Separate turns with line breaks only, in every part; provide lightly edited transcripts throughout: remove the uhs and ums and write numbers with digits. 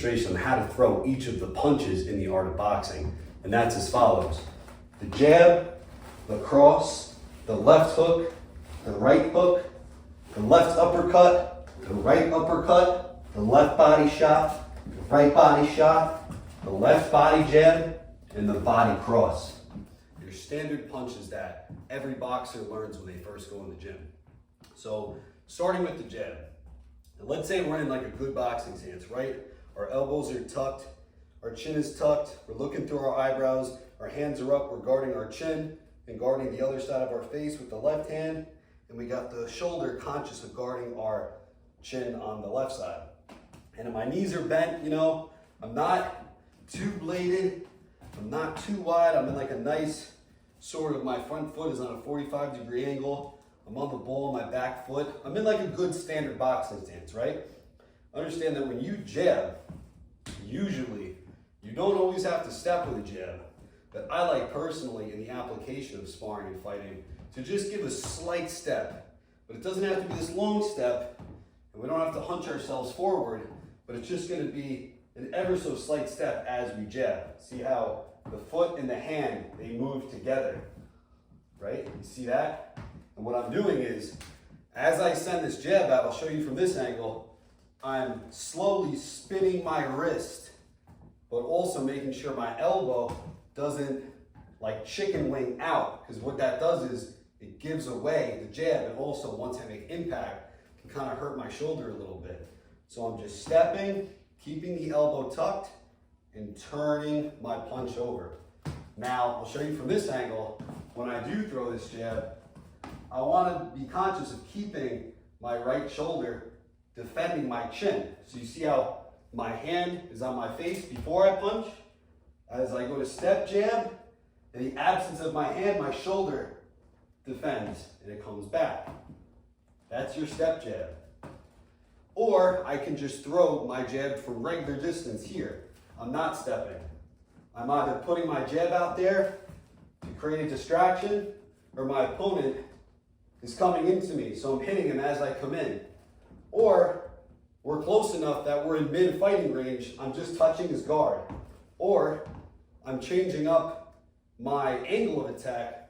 demonstration on how to throw each of the punches in the art of boxing. And that's as follows. The jab, the cross, the left hook, the right hook, the left uppercut, the right uppercut, the left body shot, the right body shot, the left body jab, and the body cross. Your standard punches that every boxer learns when they first go in the gym. So starting with the jab. Now let's say we're in like a good boxing stance, right? Our elbows are tucked, our chin is tucked, we're looking through our eyebrows, our hands are up, we're guarding our chin and guarding the other side of our face with the left hand, and we got the shoulder conscious of guarding our chin on the left side. And if my knees are bent, you know, I'm not too bladed, I'm not too wide, I'm in like a nice sort of, my front foot is on a 45-degree angle, I'm on the ball, my back foot, I'm in like a good standard boxing stance, right? Understand that when you jab, usually, you don't always have to step with a jab, but I like personally in the application of sparring and fighting to just give a slight step, but it doesn't have to be this long step, and we don't have to hunch ourselves forward, but it's just gonna be an ever so slight step as we jab. See how the foot and the hand, they move together, right? You see that? And what I'm doing is, as I send this jab out, I'll show you from this angle, I'm slowly spinning my wrist, but also making sure my elbow doesn't like chicken wing out, because what that does is it gives away the jab, and also once I make impact, can kind of hurt my shoulder a little bit. So I'm just stepping, keeping the elbow tucked, and turning my punch over. Now, I'll show you from this angle, when I do throw this jab, I want to be conscious of keeping my right shoulder defending my chin. So you see how my hand is on my face before I punch? As I go to step jab, in the absence of my hand, my shoulder defends and it comes back. That's your step jab. Or I can just throw my jab from regular distance here. I'm not stepping. I'm either putting my jab out there to create a distraction, or my opponent is coming into me, so I'm hitting him as I come in. Or we're close enough that we're in mid-fighting range, I'm just touching his guard. Or I'm changing up my angle of attack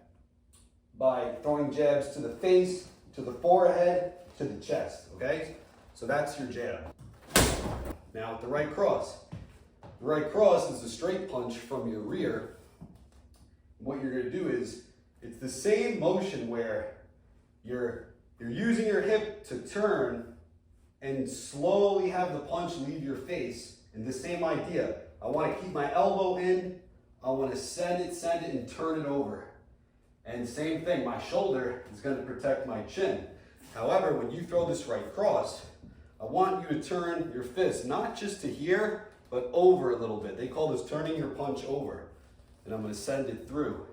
by throwing jabs to the face, to the forehead, to the chest, okay? So that's your jab. Now with the right cross. The right cross is a straight punch from your rear. What you're gonna do is, it's the same motion where you're using your hip to turn and slowly have the punch leave your face. And the same idea. I want to keep my elbow in, I want to send it, and turn it over. And same thing, my shoulder is going to protect my chin. However, when you throw this right cross, I want you to turn your fist, not just to here, but over a little bit. They call this turning your punch over. And I'm going to send it through.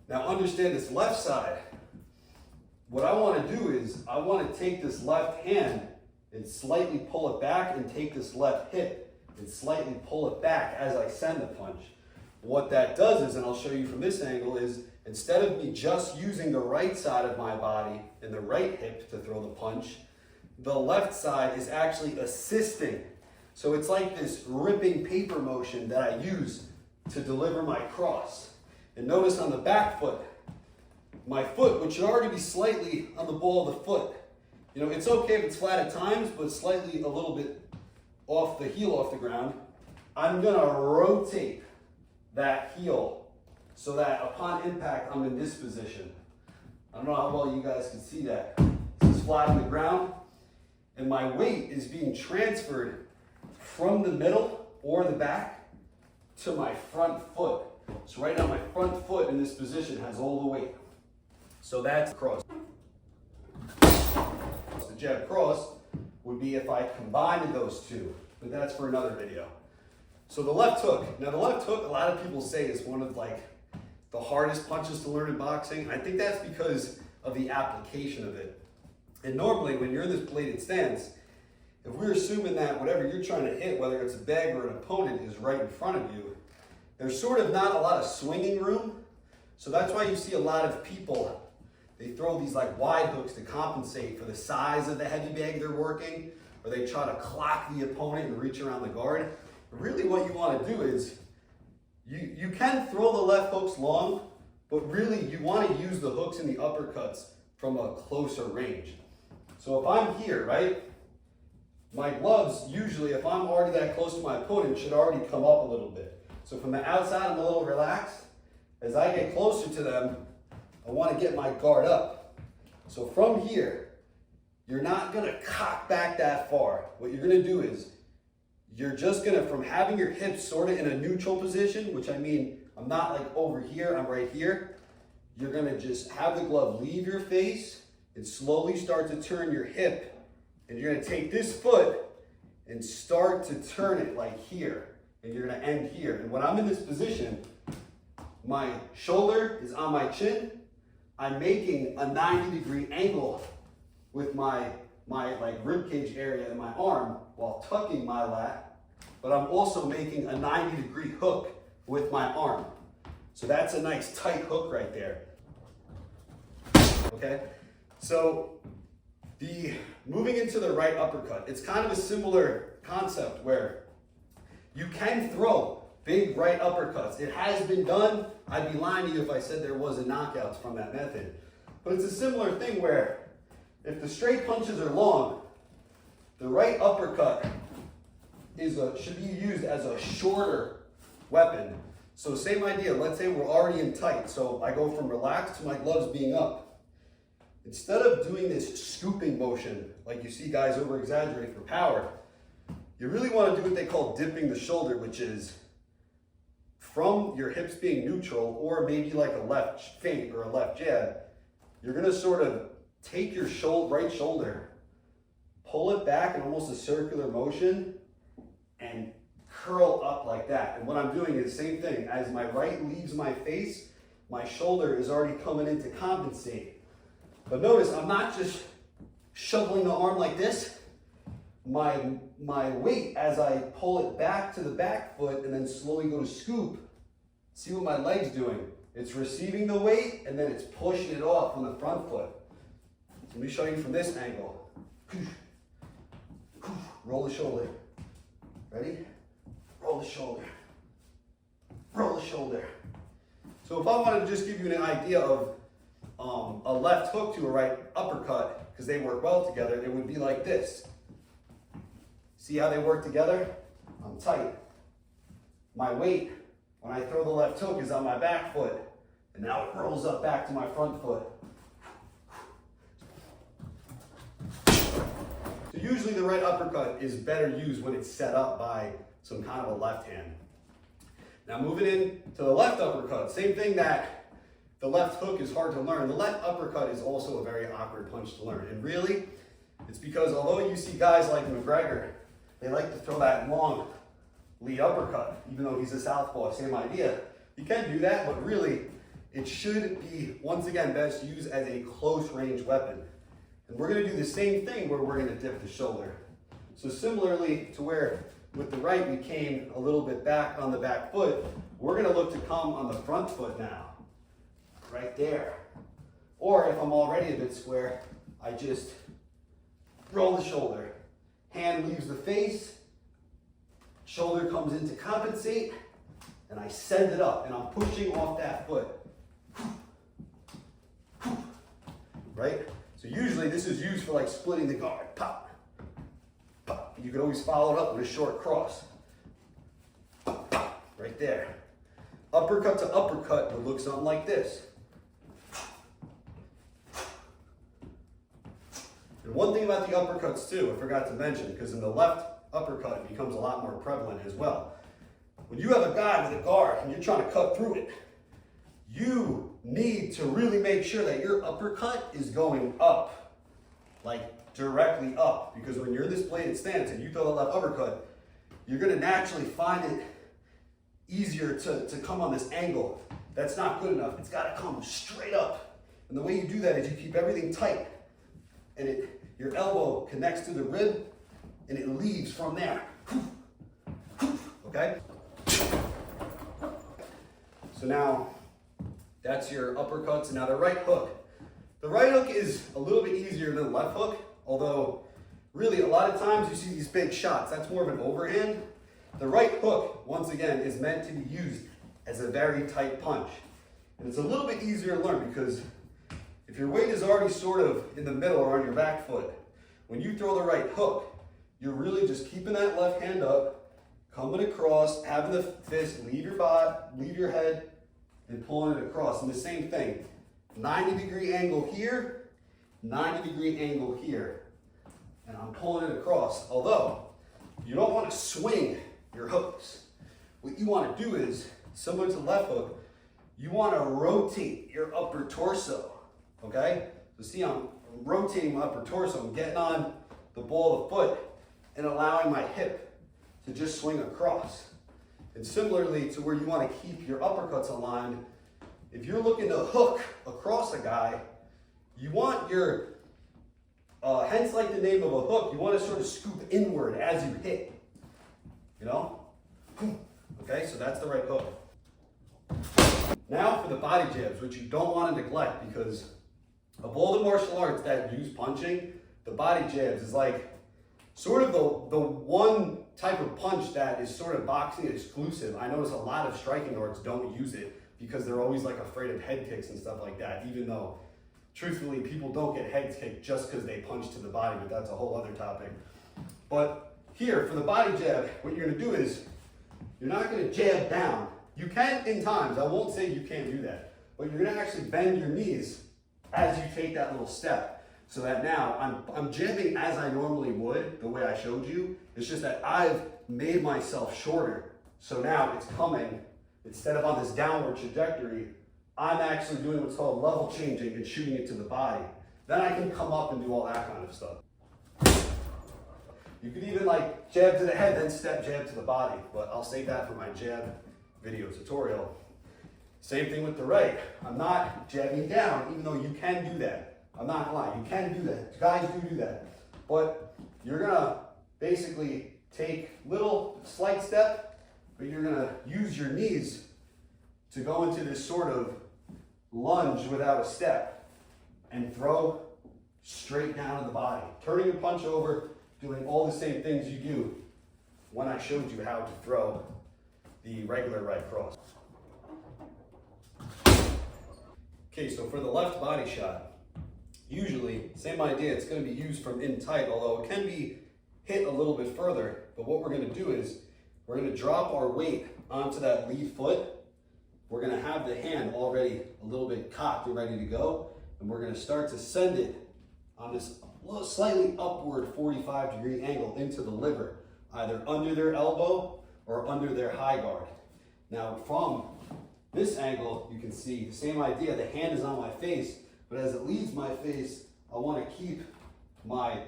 Now understand this left side. What I want to do is, I want to take this left hand and slightly pull it back, and take this left hip and slightly pull it back as I send the punch. What that does is, and I'll show you from this angle, is instead of me just using the right side of my body and the right hip to throw the punch, the left side is actually assisting. So it's like this ripping paper motion that I use to deliver my cross. And notice on the back foot, my foot, which should already be slightly on the ball of the foot. You know, it's okay if it's flat at times, but slightly a little bit off the heel, off the ground. I'm gonna rotate that heel so that upon impact, I'm in this position. I don't know how well you guys can see that. This is flat on the ground, and my weight is being transferred from the middle or the back to my front foot. So right now, my front foot in this position has all the weight. So that's cross. The jab cross would be if I combined those two, but that's for another video. So the left hook. Now the left hook, a lot of people say is one of like the hardest punches to learn in boxing. I think that's because of the application of it. And normally when you're in this bladed stance, if we're assuming that whatever you're trying to hit, whether it's a bag or an opponent, is right in front of you, there's sort of not a lot of swinging room. So that's why you see a lot of people, they throw these like wide hooks to compensate for the size of the heavy bag they're working, or they try to clock the opponent and reach around the guard. But really what you want to do is, you can throw the left hooks long, but really you want to use the hooks and the uppercuts from a closer range. So if I'm here, right, my gloves usually, if I'm already that close to my opponent, should already come up a little bit. So from the outside, I'm a little relaxed. As I get closer to them, I want to get my guard up. So from here, you're not going to cock back that far. What you're going to do is, you're just going to, from having your hips sort of in a neutral position, which I mean, I'm not like over here, I'm right here. You're going to just have the glove leave your face and slowly start to turn your hip. And you're going to take this foot and start to turn it like here. And you're going to end here. And when I'm in this position, my shoulder is on my chin. I'm making a 90-degree angle with my like rib cage area in my arm while tucking my lat, but I'm also making a 90-degree hook with my arm. So that's a nice tight hook right there. Okay, so moving into the right uppercut, it's kind of a similar concept where you can throw big right uppercuts. It has been done. I'd be lying to you if I said there wasn't knockouts from that method. But it's a similar thing where if the straight punches are long, the right uppercut should be used as a shorter weapon. So same idea, let's say we're already in tight. So I go from relaxed to my gloves being up. Instead of doing this scooping motion, like you see guys over exaggerate for power, you really want to do what they call dipping the shoulder, which is from your hips being neutral, or maybe like a left feint or a left jab, you're going to sort of take your right shoulder, pull it back in almost a circular motion, and curl up like that. And what I'm doing is the same thing. As my right leaves my face, my shoulder is already coming in to compensate. But notice, I'm not just shoveling the arm like this. My weight, as I pull it back to the back foot and then slowly go to scoop, see what my leg's doing. It's receiving the weight and then it's pushing it off from the front foot. So let me show you from this angle. Roll the shoulder. Ready? Roll the shoulder. Roll the shoulder. So if I wanted to just give you an idea of a left hook to a right uppercut, because they work well together, it would be like this. See how they work together? I'm tight. My weight, when I throw the left hook, is on my back foot, and now it rolls up back to my front foot. So usually the right uppercut is better used when it's set up by some kind of a left hand. Now moving in to the left uppercut, same thing that the left hook is hard to learn. The left uppercut is also a very awkward punch to learn. And really, it's because although you see guys like McGregor, they like to throw that long lead uppercut, even though he's a southpaw, same idea. You can do that, but really, it should be, once again, best used as a close range weapon. And we're gonna do the same thing where we're gonna dip the shoulder. So similarly to where with the right we came a little bit back on the back foot, we're gonna look to come on the front foot now, right there. Or if I'm already a bit square, I just roll the shoulder. Hand leaves the face, shoulder comes in to compensate, and I send it up, and I'm pushing off that foot. Right? So usually this is used for like splitting the guard. Pop, pop. You can always follow it up with a short cross. Pop, pop, right there. Uppercut to uppercut would look something like this. And one thing about the uppercuts too, I forgot to mention, because in the left uppercut it becomes a lot more prevalent as well. When you have a guy with a guard and you're trying to cut through it, you need to really make sure that your uppercut is going up, like directly up. Because when you're in this bladed stance and you throw the left uppercut, you're gonna naturally find it easier to come on this angle. That's not good enough. It's gotta come straight up. And the way you do that is you keep everything tight, and your elbow connects to the rib, and it leaves from there. Okay? So now, that's your uppercuts. And now the right hook. The right hook is a little bit easier than the left hook, although really a lot of times you see these big shots. That's more of an overhand. The right hook, once again, is meant to be used as a very tight punch. And it's a little bit easier to learn because if your weight is already sort of in the middle or on your back foot, when you throw the right hook, you're really just keeping that left hand up, coming across, having the fist leave your body, leave your head, and pulling it across. And the same thing, 90-degree angle here, 90-degree angle here. And I'm pulling it across. Although, you don't want to swing your hooks. What you want to do is, similar to the left hook, you want to rotate your upper torso, okay? So see, I'm rotating my upper torso. I'm getting on the ball of the foot and allowing my hip to just swing across. And similarly to where you want to keep your uppercuts aligned, if you're looking to hook across a guy, you want your, hence like the name of a hook, you want to sort of scoop inward as you hit, you know? Okay, so that's the right hook. Now for the body jabs, which you don't want to neglect because of all the martial arts that use punching, the body jabs is like sort of the one type of punch that is sort of boxing exclusive. I notice a lot of striking arts don't use it because they're always like afraid of head kicks and stuff like that, even though truthfully people don't get head kicked just because they punch to the body, but that's a whole other topic. But here, for the body jab, what you're gonna do is, you're not gonna jab down. You can in times, I won't say you can't do that, but you're gonna actually bend your knees as you take that little step. So that now I'm jabbing as I normally would, the way I showed you. It's just that I've made myself shorter. So now it's coming, instead of on this downward trajectory, I'm actually doing what's called level changing and shooting it to the body. Then I can come up and do all that kind of stuff. You could even like jab to the head, then step jab to the body, but I'll save that for my jab video tutorial. Same thing with the right. I'm not jabbing down, even though you can do that. I'm not gonna lie, you can do that. Guys do that. But you're gonna basically take little slight step, but you're gonna use your knees to go into this sort of lunge without a step and throw straight down to the body. Turning your punch over, doing all the same things you do when I showed you how to throw the regular right cross. Okay, so for the left body shot, usually, same idea, it's gonna be used from in tight, although it can be hit a little bit further. But what we're gonna do is, we're gonna drop our weight onto that lead foot. We're gonna have the hand already a little bit cocked and ready to go. And we're gonna start to send it on this slightly upward 45-degree angle into the liver, either under their elbow or under their high guard. Now from this angle, you can see the same idea. The hand is on my face, but as it leaves my face, I want to keep my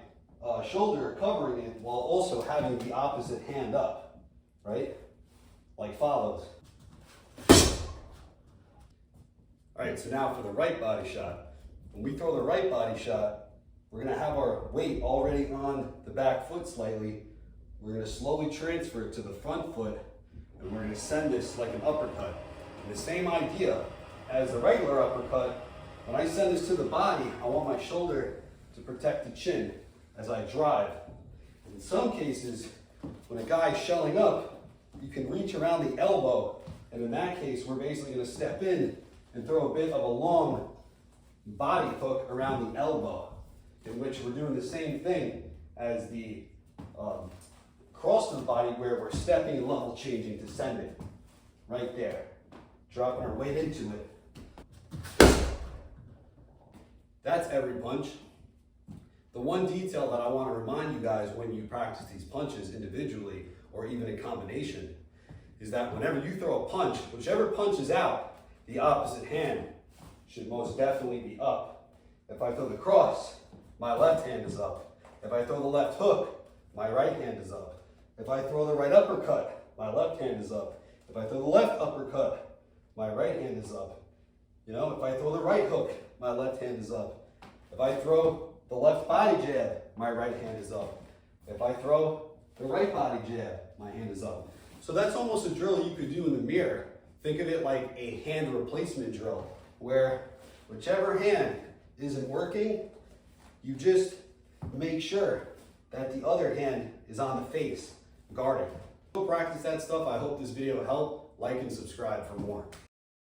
shoulder covering it while also having the opposite hand up, right? Like follows. All right, so now for the right body shot. When we throw the right body shot, we're gonna have our weight already on the back foot slightly. We're gonna slowly transfer it to the front foot, and we're gonna send this like an uppercut. And the same idea as the regular uppercut, when I send this to the body, I want my shoulder to protect the chin as I drive. In some cases, when a guy's shelling up, you can reach around the elbow, and in that case, we're basically gonna step in and throw a bit of a long body hook around the elbow, in which we're doing the same thing as the cross to the body, where we're stepping and level changing to send it right there, dropping our weight into it. That's every punch. The one detail that I want to remind you guys when you practice these punches individually or even in combination is that whenever you throw a punch, whichever punch is out, the opposite hand should most definitely be up. If I throw the cross, my left hand is up. If I throw the left hook, my right hand is up. If I throw the right uppercut, my left hand is up. If I throw the left uppercut, my right hand is up. You know, if I throw the right hook, my left hand is up. If I throw the left body jab, my right hand is up. If I throw the right body jab, my hand is up. So that's almost a drill you could do in the mirror. Think of it like a hand replacement drill, where whichever hand isn't working, you just make sure that the other hand is on the face, guarding. Go practice that stuff. I hope this video helped. Like and subscribe for more.